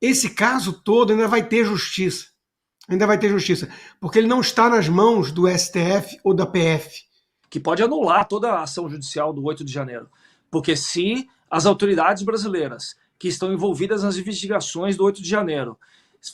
esse caso todo ainda vai ter justiça. Ainda vai ter justiça, porque ele não está nas mãos do STF ou da PF. Que pode anular toda a ação judicial do 8 de janeiro. Porque se as autoridades brasileiras que estão envolvidas nas investigações do 8 de janeiro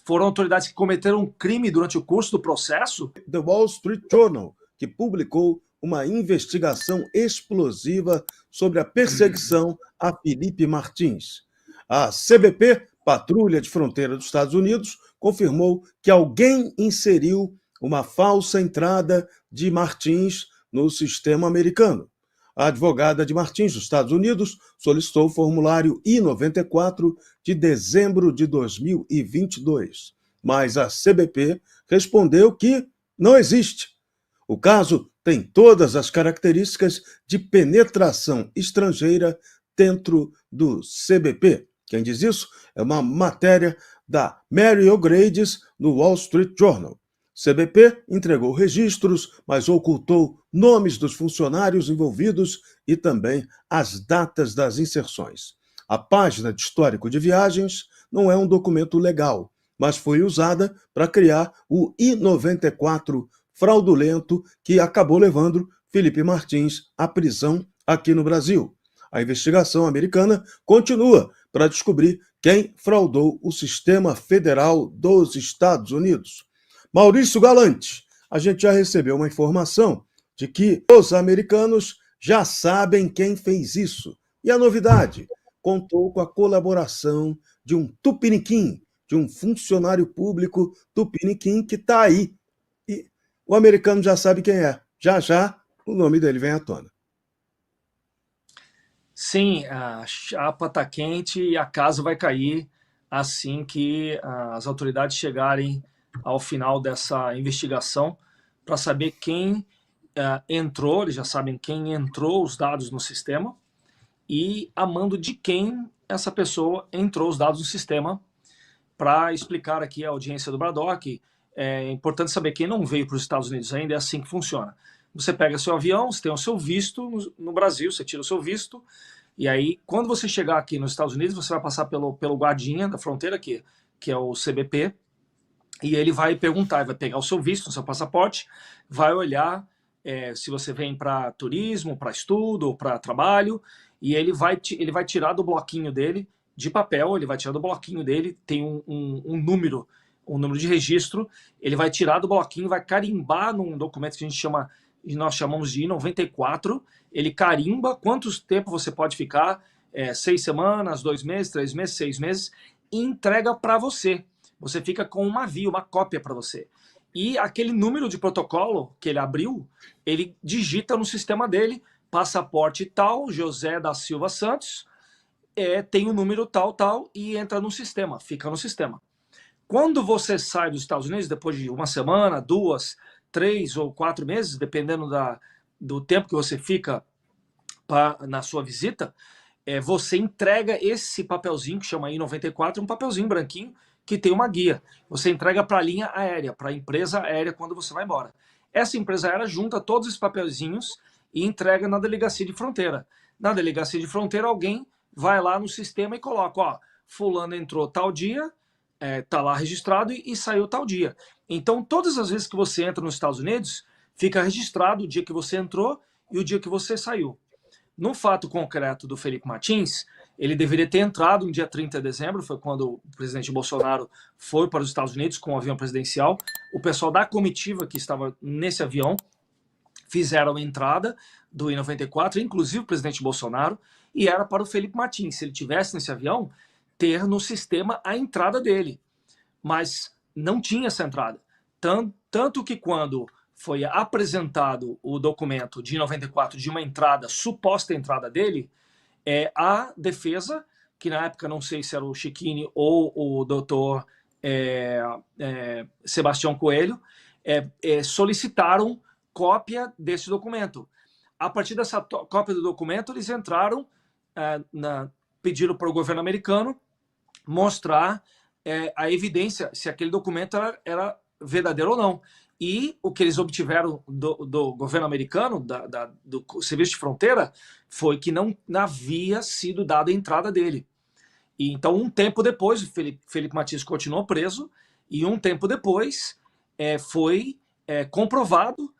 foram autoridades que cometeram um crime durante o curso do processo... The Wall Street Journal, que publicou uma investigação explosiva sobre a perseguição a Felipe Martins. A CBP, Patrulha de Fronteira dos Estados Unidos, confirmou que alguém inseriu uma falsa entrada de Martins no sistema americano. A advogada de Martins, dos Estados Unidos, solicitou o formulário I-94 de dezembro de 2022, mas a CBP respondeu que não existe. O caso tem todas as características de penetração estrangeira dentro do CBP. Quem diz isso é uma matéria da Mary O'Grady no Wall Street Journal. CBP entregou registros, mas ocultou nomes dos funcionários envolvidos e também as datas das inserções. A página de histórico de viagens não é um documento legal, mas foi usada para criar o I-94 fraudulento que acabou levando Felipe Martins à prisão aqui no Brasil. A investigação americana continua para descobrir quem fraudou o sistema federal dos Estados Unidos. Maurício Galante, a gente já recebeu uma informação de que os americanos já sabem quem fez isso. E a novidade, contou com a colaboração de um tupiniquim, de um funcionário público tupiniquim que está aí. E o americano já sabe quem é. Já já o nome dele vem à tona. Sim, a chapa está quente e a casa vai cair assim que as autoridades chegarem ao final dessa investigação para saber quem entrou, eles já sabem quem entrou os dados no sistema e a mando de quem essa pessoa entrou os dados no sistema. Para explicar aqui a audiência do Bradock, é importante saber quem não veio para os Estados Unidos ainda, é assim que funciona. Você pega seu avião, você tem o seu visto no Brasil, você tira o seu visto, e aí quando você chegar aqui nos Estados Unidos, você vai passar pelo guardinha da fronteira aqui, que é o CBP, e ele vai perguntar, vai pegar o seu visto, o seu passaporte, vai olhar se você vem para turismo, para estudo ou para trabalho, e ele vai tirar do bloquinho dele, de papel, ele vai tirar do bloquinho dele, tem um número de registro, ele vai tirar do bloquinho, vai carimbar num documento que nós chamamos de I-94, ele carimba quantos tempo você pode ficar, 6 semanas, 2 meses, 3 meses, 6 meses, e entrega para você. Você fica com uma via, uma cópia para você. E aquele número de protocolo que ele abriu, ele digita no sistema dele, passaporte tal, José da Silva Santos, tem o número tal, tal, e entra no sistema, fica no sistema. Quando você sai dos Estados Unidos, depois de 1 semana, 2, 3 ou 4 meses, dependendo do tempo que você fica na sua visita, você entrega esse papelzinho, que chama I-94, um papelzinho branquinho, que tem uma guia. Você entrega para a linha aérea, para a empresa aérea quando você vai embora. Essa empresa aérea junta todos esses papelzinhos e entrega na delegacia de fronteira. Na delegacia de fronteira, alguém vai lá no sistema e coloca, ó, fulano entrou tal dia, tá lá registrado e saiu tal dia. Então, todas as vezes que você entra nos Estados Unidos, fica registrado o dia que você entrou e o dia que você saiu. No fato concreto do Felipe Martins, ele deveria ter entrado no dia 30 de dezembro, foi quando o presidente Bolsonaro foi para os Estados Unidos com o avião presidencial. O pessoal da comitiva que estava nesse avião fizeram a entrada do I-94, inclusive o presidente Bolsonaro, e era para o Felipe Martins, se ele tivesse nesse avião, ter no sistema a entrada dele. Mas não tinha essa entrada. Tanto que quando foi apresentado o documento de 94 de uma entrada, suposta entrada dele, a defesa, que na época não sei se era o Chiquini ou o doutor Sebastião Coelho, solicitaram cópia desse documento. A partir dessa cópia do documento, eles entraram, pediram para o governo americano mostrar a evidência se aquele documento era verdadeiro ou não. E o que eles obtiveram do governo americano, do Serviço de Fronteira, foi que não havia sido dada a entrada dele. E então, um tempo depois, o Felipe Martins continuou preso, e um tempo depois foi comprovado,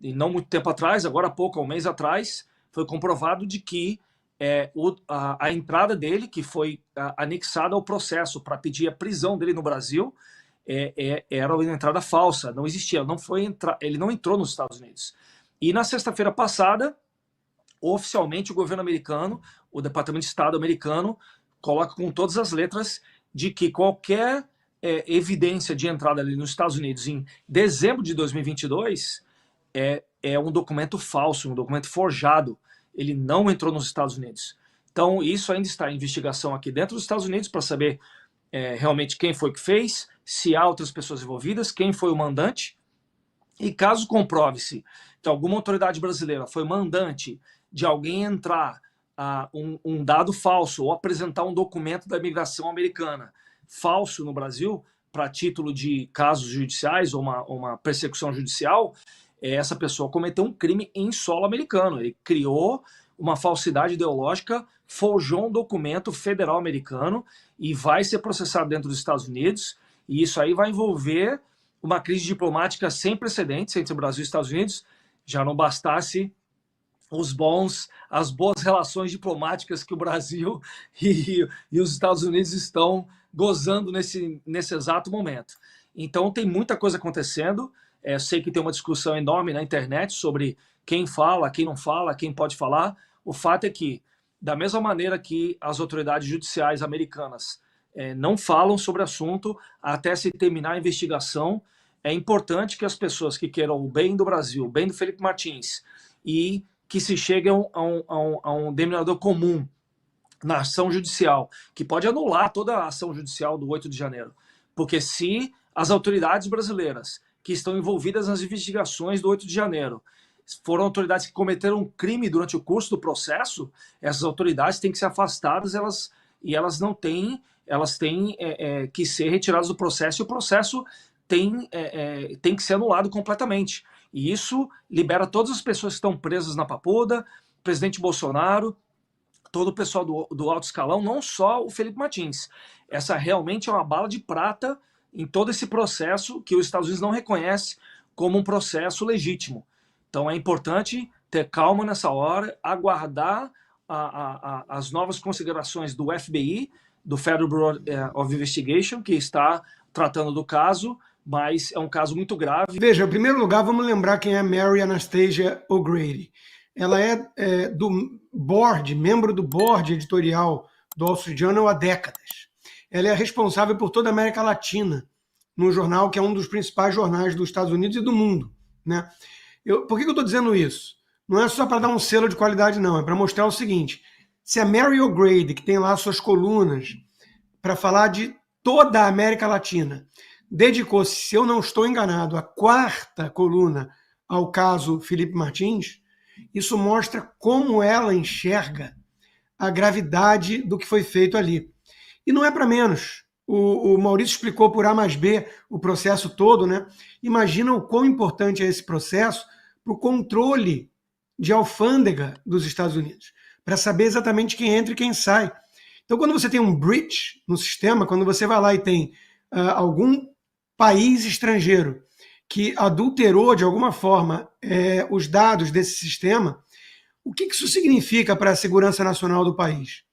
e não muito tempo atrás, agora há pouco, há um mês atrás, foi comprovado de que a entrada dele, que foi anexada ao processo para pedir a prisão dele no Brasil, era uma entrada falsa, não existia, ele não entrou nos Estados Unidos. E na sexta-feira passada, oficialmente o governo americano, o Departamento de Estado americano, coloca com todas as letras de que qualquer evidência de entrada ali nos Estados Unidos em dezembro de 2022 é um documento falso, um documento forjado. Ele não entrou nos Estados Unidos. Então, isso ainda está em investigação aqui dentro dos Estados Unidos para saber realmente quem foi que fez, se há outras pessoas envolvidas, quem foi o mandante. E caso comprove-se que alguma autoridade brasileira foi mandante de alguém entrar um dado falso ou apresentar um documento da imigração americana falso no Brasil para título de casos judiciais ou uma persecução judicial, essa pessoa cometeu um crime em solo americano. Ele criou uma falsidade ideológica, forjou um documento federal americano e vai ser processado dentro dos Estados Unidos, e isso aí vai envolver uma crise diplomática sem precedentes entre o Brasil e os Estados Unidos. Já não bastasse as boas relações diplomáticas que o Brasil e os Estados Unidos estão gozando nesse exato momento. Então tem muita coisa acontecendo. Sei que tem uma discussão enorme na internet sobre quem fala, quem não fala, quem pode falar. O fato é que, da mesma maneira que as autoridades judiciais americanas não falam sobre o assunto até se terminar a investigação, é importante que as pessoas que queiram o bem do Brasil, o bem do Felipe Martins, e que se cheguem a um denominador comum na ação judicial, que pode anular toda a ação judicial do 8 de janeiro. Porque se as autoridades brasileiras que estão envolvidas nas investigações do 8 de janeiro foram autoridades que cometeram um crime durante o curso do processo, essas autoridades têm que ser afastadas, elas têm que ser retiradas do processo, e o processo tem que ser anulado completamente. E isso libera todas as pessoas que estão presas na Papuda, o presidente Bolsonaro, todo o pessoal do alto escalão, não só o Felipe Martins. Essa realmente é uma bala de prata em todo esse processo que os Estados Unidos não reconhece como um processo legítimo. Então é importante ter calma nessa hora, aguardar as novas considerações do FBI, do Federal Bureau of Investigation, que está tratando do caso, mas é um caso muito grave. Veja, em primeiro lugar, vamos lembrar quem é Mary Anastasia O'Grady. Ela é do board, membro do board editorial do Wall Street Journal há décadas. Ela é responsável por toda a América Latina, num jornal que é um dos principais jornais dos Estados Unidos e do mundo, né? Por que eu estou dizendo isso? Não é só para dar um selo de qualidade, não. É para mostrar o seguinte: se a Mary O'Grady, que tem lá suas colunas para falar de toda a América Latina, dedicou-se, se eu não estou enganado, a 4ª coluna ao caso Felipe Martins, isso mostra como ela enxerga a gravidade do que foi feito ali. E não é para menos. O Maurício explicou por A mais B o processo todo, né? Imagina o quão importante é esse processo para o controle de alfândega dos Estados Unidos, para saber exatamente quem entra e quem sai. Então, quando você tem um breach no sistema, quando você vai lá e tem algum país estrangeiro que adulterou de alguma forma os dados desse sistema, o que isso significa para a segurança nacional do país?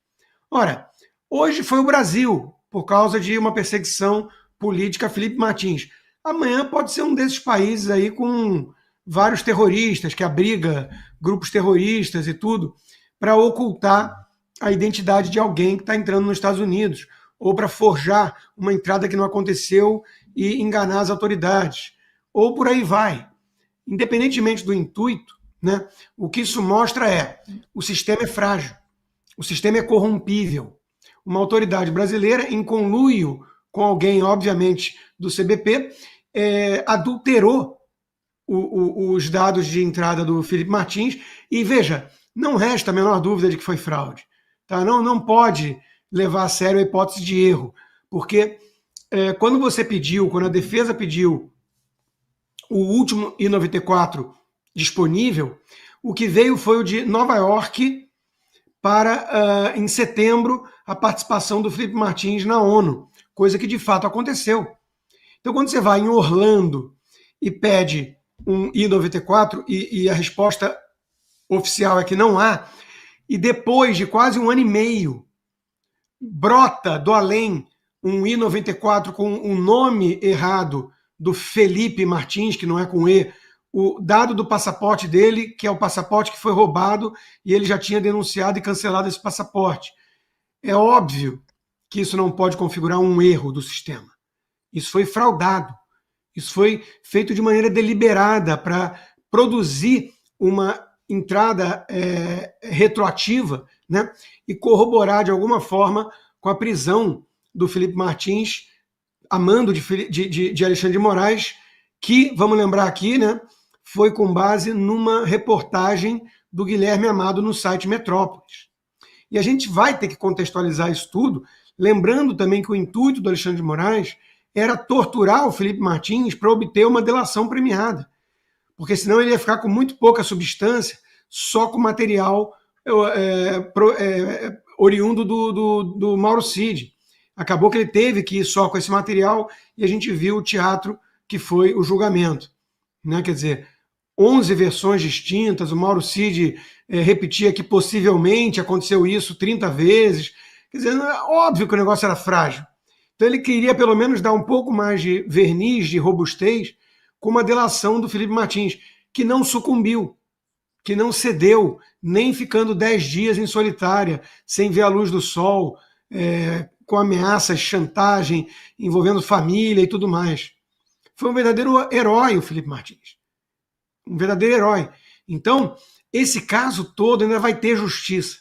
Ora, hoje foi o Brasil, por causa de uma perseguição política a Felipe Martins. Amanhã pode ser um desses países aí com vários terroristas, que abriga grupos terroristas e tudo, para ocultar a identidade de alguém que está entrando nos Estados Unidos, ou para forjar uma entrada que não aconteceu e enganar as autoridades, ou por aí vai. Independentemente do intuito, né, o que isso mostra o sistema é frágil, o sistema é corrompível. Uma autoridade brasileira, em conluio com alguém, obviamente, do CBP, adulterou os dados de entrada do Felipe Martins, e veja, não resta a menor dúvida de que foi fraude. Tá? Não pode levar a sério a hipótese de erro, porque quando a defesa pediu o último I-94 disponível, o que veio foi o de Nova York para, em setembro, a participação do Felipe Martins na ONU, coisa que de fato aconteceu. Então, quando você vai em Orlando e pede um I-94 e a resposta oficial é que não há, e depois de quase 1 ano e meio, brota do além um I-94 com um nome errado do Felipe Martins, que não é com E, o dado do passaporte dele, que é o passaporte que foi roubado, e ele já tinha denunciado e cancelado esse passaporte. É óbvio que isso não pode configurar um erro do sistema. Isso foi fraudado. Isso foi feito de maneira deliberada para produzir uma entrada retroativa, né, e corroborar de alguma forma com a prisão do Felipe Martins, a mando de Alexandre de Moraes, que, vamos lembrar aqui, né, foi com base numa reportagem do Guilherme Amado no site Metrópolis. E a gente vai ter que contextualizar isso tudo, lembrando também que o intuito do Alexandre de Moraes era torturar o Felipe Martins para obter uma delação premiada, porque senão ele ia ficar com muito pouca substância, só com material oriundo do Mauro Cid. Acabou que ele teve que ir só com esse material e a gente viu o teatro que foi o julgamento, né? Quer dizer, 11 versões distintas, o Mauro Cid repetia que possivelmente aconteceu isso 30 vezes. Quer dizer, é óbvio que o negócio era frágil. Então ele queria pelo menos dar um pouco mais de verniz, de robustez, com uma delação do Felipe Martins, que não sucumbiu, que não cedeu, nem ficando 10 dias em solitária, sem ver a luz do sol, com ameaças, chantagem, envolvendo família e tudo mais. Foi um verdadeiro herói o Felipe Martins. Um verdadeiro herói. Então, esse caso todo ainda vai ter justiça.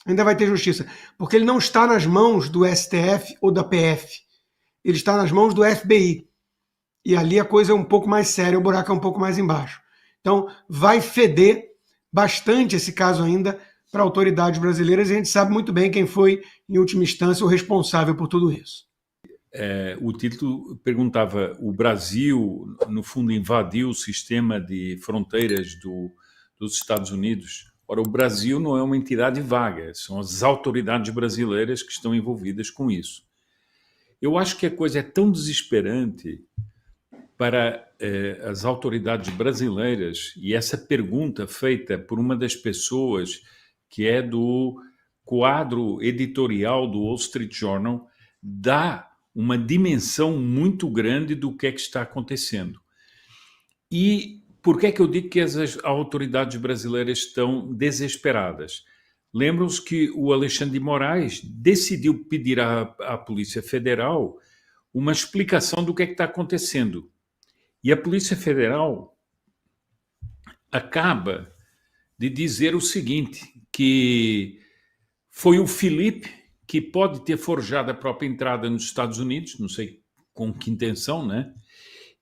Ainda vai ter justiça. Porque ele não está nas mãos do STF ou da PF. Ele está nas mãos do FBI. E ali a coisa é um pouco mais séria, o buraco é um pouco mais embaixo. Então, vai feder bastante esse caso ainda para autoridades brasileiras, e a gente sabe muito bem quem foi, em última instância, o responsável por tudo isso. O título perguntava: o Brasil, no fundo, invadiu o sistema de fronteiras dos Estados Unidos. Ora, o Brasil não é uma entidade vaga, são as autoridades brasileiras que estão envolvidas com isso. Eu acho que a coisa é tão desesperante para as autoridades brasileiras, e essa pergunta feita por uma das pessoas que é do quadro editorial do Wall Street Journal dá uma dimensão muito grande do que é que está acontecendo. E por que é que eu digo que as autoridades brasileiras estão desesperadas? Lembram-se que o Alexandre de Moraes decidiu pedir à Polícia Federal uma explicação do que é que está acontecendo. E a Polícia Federal acaba de dizer o seguinte, que foi o Felipe que pode ter forjado a própria entrada nos Estados Unidos, não sei com que intenção, né?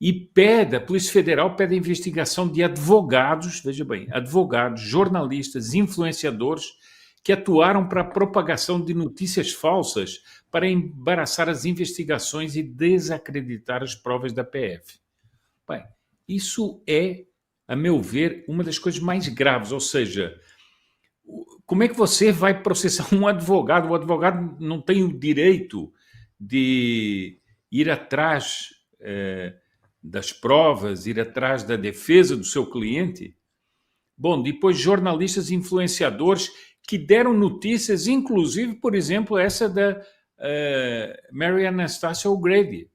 E a Polícia Federal pede a investigação de advogados, veja bem, advogados, jornalistas, influenciadores que atuaram para a propagação de notícias falsas para embaraçar as investigações e desacreditar as provas da PF. Bem, isso é, a meu ver, uma das coisas mais graves, ou seja, como é que você vai processar um advogado? O advogado não tem o direito de ir atrás das provas, ir atrás da defesa do seu cliente? Bom, depois jornalistas influenciadores que deram notícias, inclusive, por exemplo, essa da Mary Anastasia O'Grady.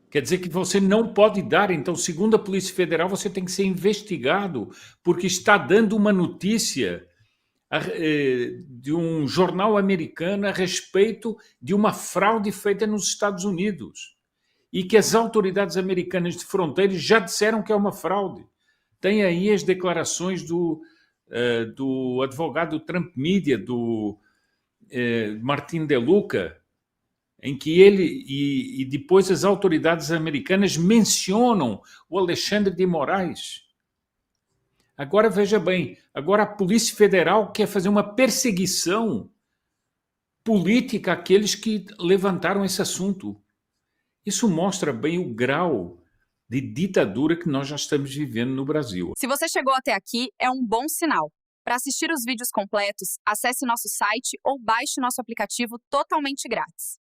Quer dizer que você não pode dar, então, segundo a Polícia Federal, você tem que ser investigado porque está dando uma notícia de um jornal americano a respeito de uma fraude feita nos Estados Unidos e que as autoridades americanas de fronteira já disseram que é uma fraude. Tem aí as declarações do advogado Trump Media, do Martin De Luca, em que ele e depois as autoridades americanas mencionam o Alexandre de Moraes. Agora, veja bem, agora a Polícia Federal quer fazer uma perseguição política àqueles que levantaram esse assunto. Isso mostra bem o grau de ditadura que nós já estamos vivendo no Brasil. Se você chegou até aqui, é um bom sinal. Para assistir os vídeos completos, acesse nosso site ou baixe nosso aplicativo totalmente grátis.